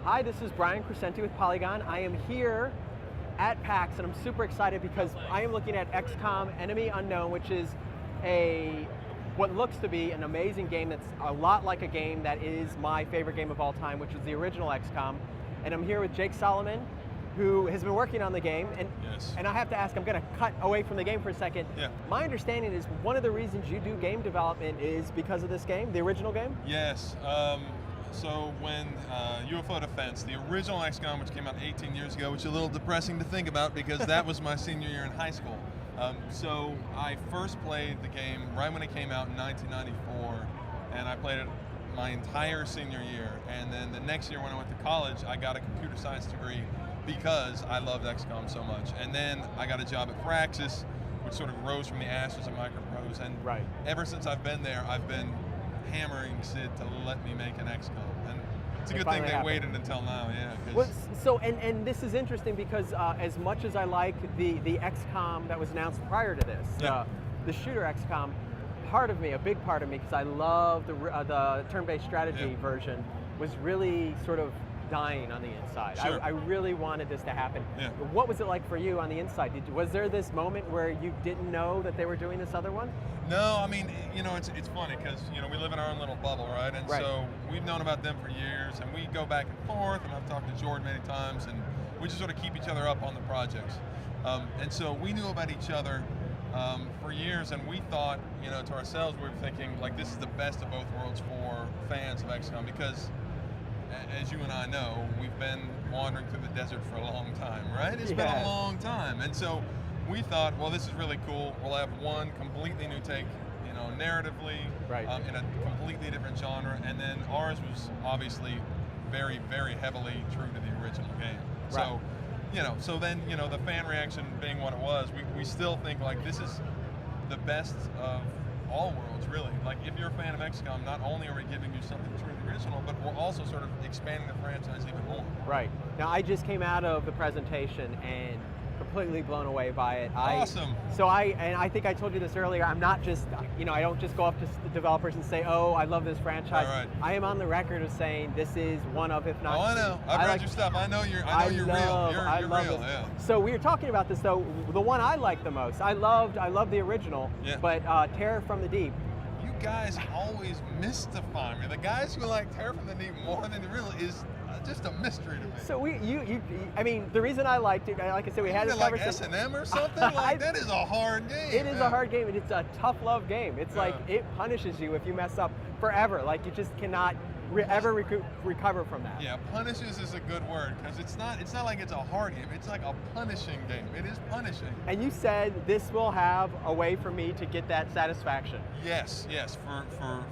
Hi, this is Brian Crecente with Polygon. I am here at PAX and I'm super excited because I am looking at XCOM Enemy Unknown, which is what looks to be an amazing game that's a lot like a game that is my favorite game of all time, which was the original XCOM. And I'm here with Jake Solomon, who has been working on the game. And, yes. And I have to ask, I'm going to cut away from the game for a second. Yeah. My understanding is one of the reasons you do game development is because of this game, the original game? Yes. So when UFO Defense, the original XCOM, which came out 18 years ago, which is a little depressing to think about because that was my senior year in high school. So I first played the game right when it came out in 1994, and I played it my entire senior year. And then the next year when I went to college, I got a computer science degree because I loved XCOM so much. And then I got a job at PAX East, which sort of rose from the ashes of Microprose. And ever since I've been there, I've been hammering Sid to let me make an XCOM. And it's a good thing they waited until now, yeah. Well, so, and this is interesting because as much as I like the XCOM that was announced prior to this, the shooter XCOM, part of me, a big part of me, because I love the turn-based strategy version, was really sort of dying on the inside. Sure. I really wanted this to happen. Yeah. What was it like for you on the inside? Was there this moment where you didn't know that they were doing this other one? No, I mean, it's funny because, we live in our own little bubble, right? And so we've known about them for years, and we go back and forth, and I've talked to Jordan many times, and we just sort of keep each other up on the projects. And so we knew about each other for years, and we thought, to ourselves, we were thinking, like, this is the best of both worlds for fans of XCOM because, as you and I know, we've been wandering through the desert for a long time, right? It's been a long time. And so we thought, well, this is really cool. We'll have one completely new take, narratively, in a completely different genre. And then ours was obviously very, very heavily true to the original game. So, so then, the fan reaction being what it was, we still think like this is the best of all worlds, really. Like, if you're a fan of XCOM, not only are we giving you something true to the original, but we're also sort of expanding the franchise even more. Right. Now, I just came out of the presentation and completely blown away by it. Awesome. So I think I told you this earlier, I'm not just, I don't just go up to the developers and say, oh, I love this franchise. Right. I am on the record of saying this is one of, if not. Oh, I know. I've read your stuff. I know you're real. You're real, yeah. So we were talking about this though, the one I like the most. I loved the original, but Terror from the Deep. You guys always mystify me. The guys who like Terror from the Deep more than the real is just a mystery to me. So I mean, the reason I liked it, like I said, we had this conversation. Like S&M or something? Like, that is a hard game. It is a hard game, and it's a tough love game. It's like, it punishes you if you mess up forever. Like, you just cannot ever recover from that. Yeah, punishes is a good word, because it's not like it's a hard game. It's like a punishing game. It is punishing. And you said this will have a way for me to get that satisfaction. Yes, for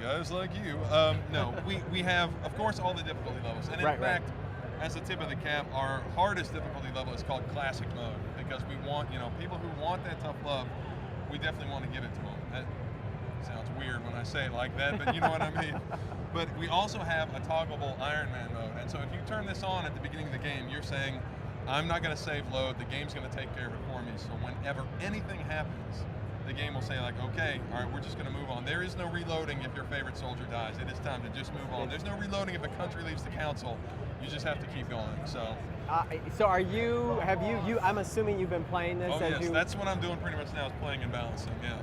guys like you. No, we have, of course, all the difficulty levels. And in fact, as a tip of the cap, our hardest difficulty level is called Classic Mode, because we want, people who want that tough love, we definitely want to give it to them. That sounds weird when I say it like that, but you know what I mean. But we also have a toggleable Ironman mode, and so if you turn this on at the beginning of the game, you're saying, I'm not going to save load, the game's going to take care of it for me, so whenever anything happens, the game will say like, okay, all right, we're just going to move on. There is no reloading if your favorite soldier dies. It is time to just move on. There's no reloading if a country leaves the council. You just have to keep going, so. So I'm assuming you've been playing this? Oh yes, that's what I'm doing pretty much now, is playing and balancing, yeah.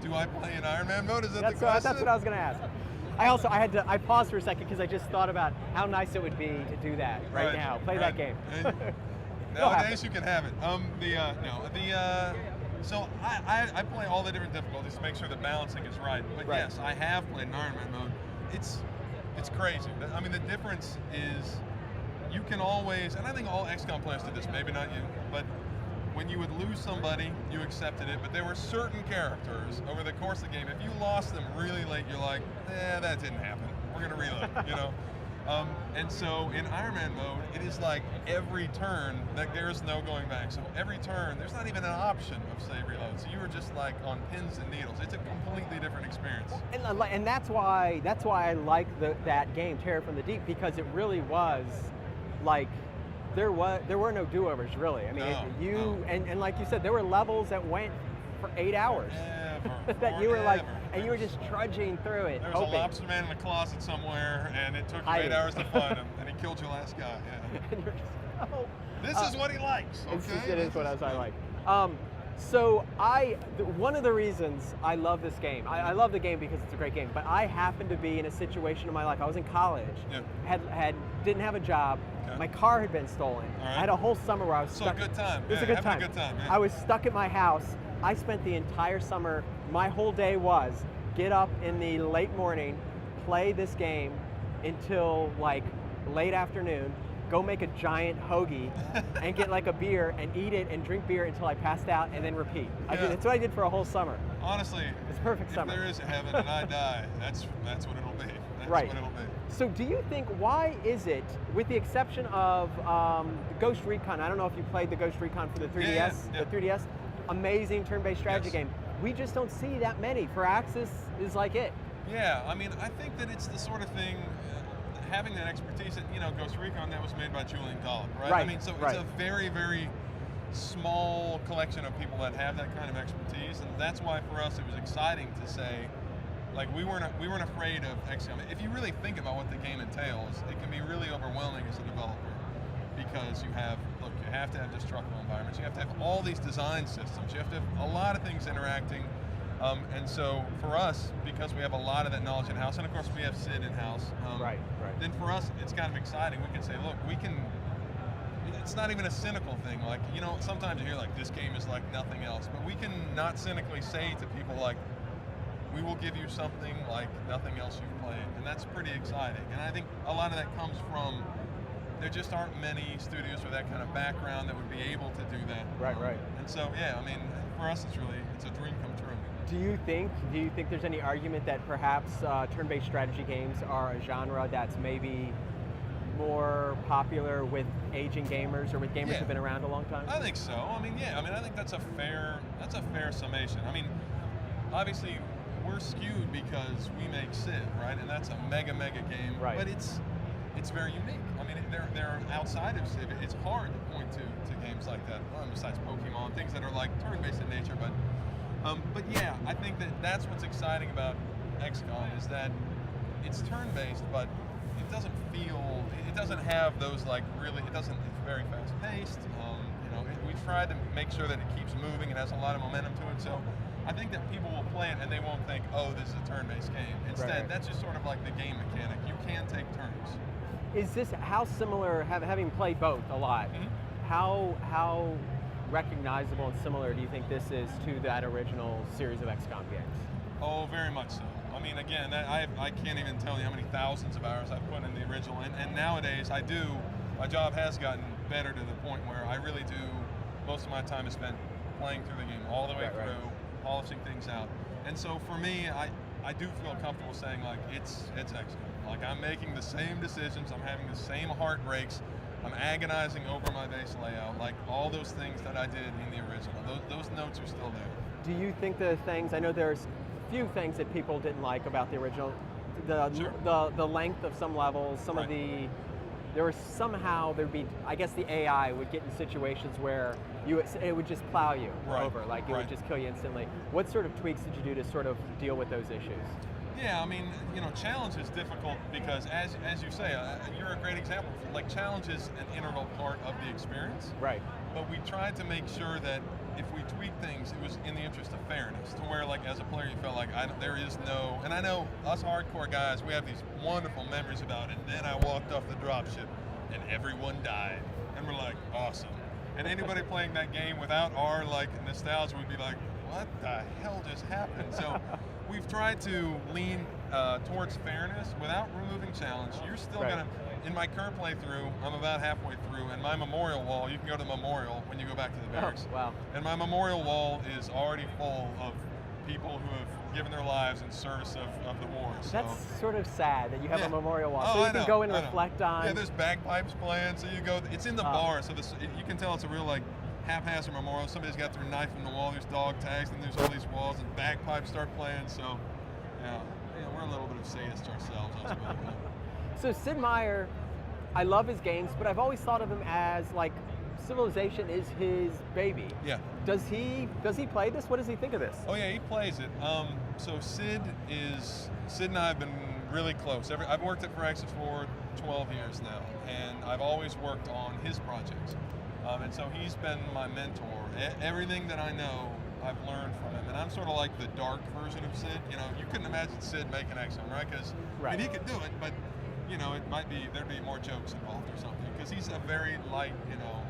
Do I play in Ironman mode? Is that the question? That's what I was going to ask. I paused for a second because I just thought about how nice it would be to do that right now. Play that game. Nowadays you can have it. So I play all the different difficulties to make sure the balancing is right. But yes, I have played in Ironman mode. It's crazy. I mean, the difference is you can always, and I think all XCOM players did this, maybe not you, but when you would lose somebody, you accepted it, but there were certain characters over the course of the game, if you lost them really late, you're like, that didn't happen. We're gonna reload, And so in Ironman mode, it is like every turn, that there is no going back. So every turn, there's not even an option of save reload. So you were just like on pins and needles. It's a completely different experience. And that's why I like that game, Terror from the Deep, because it really was like, there were no do-overs really. I mean, and like you said, there were levels that went for 8 hours. that you were like, Forever. and you were just trudging through it. There was hoping. a lobster man in a closet somewhere, and it took you 8 hours to find him, and he killed your last guy. Yeah. And you're just, oh. This is what he likes. Okay. It is what I like. So one of the reasons I love this game, I love the game because it's a great game, but I happened to be in a situation in my life. I was in college, didn't have a job. Okay. My car had been stolen. Right. I had a whole summer where I was stuck. So a good time. It was a good time. Yeah. I was stuck at my house. I spent the entire summer, my whole day was get up in the late morning, play this game until like late afternoon, go make a giant hoagie and get like a beer and eat it and drink beer until I passed out and then repeat. That's what I did for a whole summer. Honestly, it's a perfect summer. If there is a heaven and I die, that's what it'll be. That's right. what it'll be. So do you think, why is it, with the exception of Ghost Recon, I don't know if you played the Ghost Recon for the 3DS, the 3DS, amazing turn-based strategy game. We just don't see that many. For Axis is like it. Yeah, I mean, I think that it's the sort of thing, having that expertise, that, Ghost Recon, that was made by Julian Gollop, right? I mean, so it's a very, very small collection of people that have that kind of expertise, and that's why for us it was exciting to say, like, we weren't afraid of XCOM. If you really think about what the game entails, it can be really overwhelming as a developer, because you have to have destructible environments, you have to have all these design systems, you have to have a lot of things interacting, and so for us, because we have a lot of that knowledge in-house, and of course we have Sid in-house, then for us it's kind of exciting. We can say, look, it's not even a cynical thing, like, sometimes you hear like, this game is like nothing else, but we can not cynically say to people like, we will give you something like nothing else you've played, and that's pretty exciting. And I think a lot of that comes from, there just aren't many studios with that kind of background that would be able to do that. Right. And so, yeah, I mean, for us, it's a dream come true. Do you think there's any argument that perhaps turn-based strategy games are a genre that's maybe more popular with aging gamers or with gamers who've been around a long time? I think so. I mean, I think that's a fair summation. I mean, obviously, we're skewed because we make Civ, right? And that's a mega game. Right. But it's very unique. I mean, they're outside of Civ. It's hard to point to games like that, besides Pokemon, things that are like turn-based in nature. But yeah, I think that's what's exciting about XCOM, is that it's turn-based, but it doesn't have those like it's very fast-paced. We've tried to make sure that it keeps moving. It has a lot of momentum to it. So I think that people will play it and they won't think, oh, this is a turn-based game. Instead, that's just sort of like the game mechanic. You can take turns. Is this, how similar, having played both a lot, how recognizable and similar do you think this is to that original series of XCOM games? Oh, very much so. I mean, again, I can't even tell you how many thousands of hours I've put in the original, and nowadays my job has gotten better to the point where I really do, most of my time is spent playing through the game all the way through, polishing things out. And so for me, I do feel comfortable saying, like, it's XCOM. Like, I'm making the same decisions, I'm having the same heartbreaks, I'm agonizing over my base layout, like all those things that I did in the original. Those notes are still there. Do you think the things, I know there's a few things that people didn't like about the original, the length of some levels, some of the, there'd be, I guess the AI would get in situations where it would just plow you over, like it would just kill you instantly. What sort of tweaks did you do to sort of deal with those issues? Yeah, I mean, challenge is difficult because, as you say, you're a great example. Like, challenge is an integral part of the experience. Right. But we tried to make sure that if we tweak things, it was in the interest of fairness, to where, like, as a player, you felt like there is no, and I know us hardcore guys, we have these wonderful memories about it. And then I walked off the dropship, and everyone died, and we're like, awesome. And anybody playing that game without our like nostalgia would be like, what the hell just happened? So we've tried to lean towards fairness without removing challenge. You're still gonna, in my current playthrough, I'm about halfway through, and my memorial wall, you can go to the memorial when you go back to the barracks. Oh, wow. And my memorial wall is already full of people who have given their lives in service of the war. So. That's sort of sad that you have a memorial wall, Oh, so you can go and reflect on. Yeah, there's bagpipes playing, so you go. It's in the bar, so you can tell it's a real like haphazard memorial. Somebody's got their knife in the wall. There's dog tags, and there's all these walls, and bagpipes start playing. So, yeah, we're a little bit of sadists ourselves, I suppose. So Sid Meier, I love his games, but I've always thought of him as like Civilization is his baby. Yeah. Does he play this? What does he think of this? Oh yeah, he plays it. So Sid and I have been really close. I've worked at Firaxis for 12 years now, and I've always worked on his projects. And so he's been my mentor. Everything that I know, I've learned from him. And I'm sort of like the dark version of Sid. You know, you couldn't imagine Sid making XCOM, right? Because I mean, he could do it, but you know, there'd be more jokes involved or something. Because he's a very light, you know,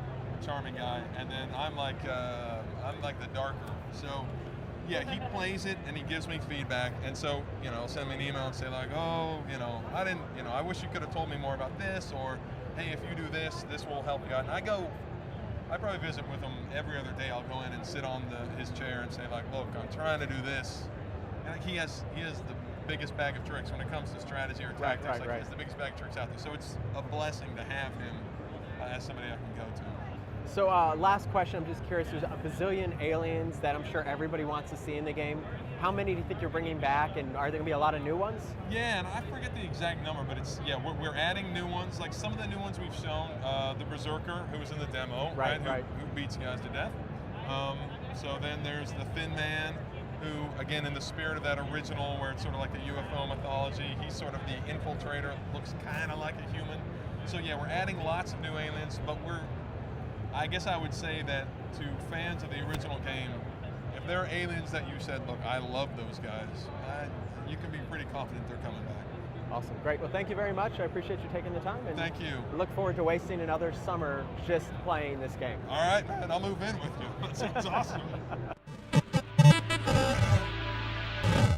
charming guy, and then I'm like the darker. So yeah, he plays it and he gives me feedback, and so you know, send me an email and say like, oh, you know, I wish you could have told me more about this, or hey, if you do this, this will help you out. And I probably visit with him every other day. I'll go in and sit on his chair and say like, look, I'm trying to do this, and he has the biggest bag of tricks when it comes to strategy or tactics. He has the biggest bag of tricks out there. So it's a blessing to have him as somebody I can go to. So last question, I'm just curious, there's a bazillion aliens that I'm sure everybody wants to see in the game. How many do you think you're bringing back, and are there going to be a lot of new ones? Yeah, and I forget the exact number, but we're adding new ones. Like some of the new ones we've shown, the Berserker, who was in the demo, right? Who beats guys to death. So then there's the Thin Man, who, again, in the spirit of that original, where it's sort of like the UFO mythology, he's sort of the infiltrator, looks kind of like a human. So yeah, we're adding lots of new aliens, but I guess I would say that to fans of the original game, if there are aliens that you said, look, I love those guys, you can be pretty confident they're coming back. Awesome, great. Well, thank you very much. I appreciate you taking the time. And thank you. Look forward to wasting another summer just playing this game. All right, man, I'll move in with you. That sounds awesome.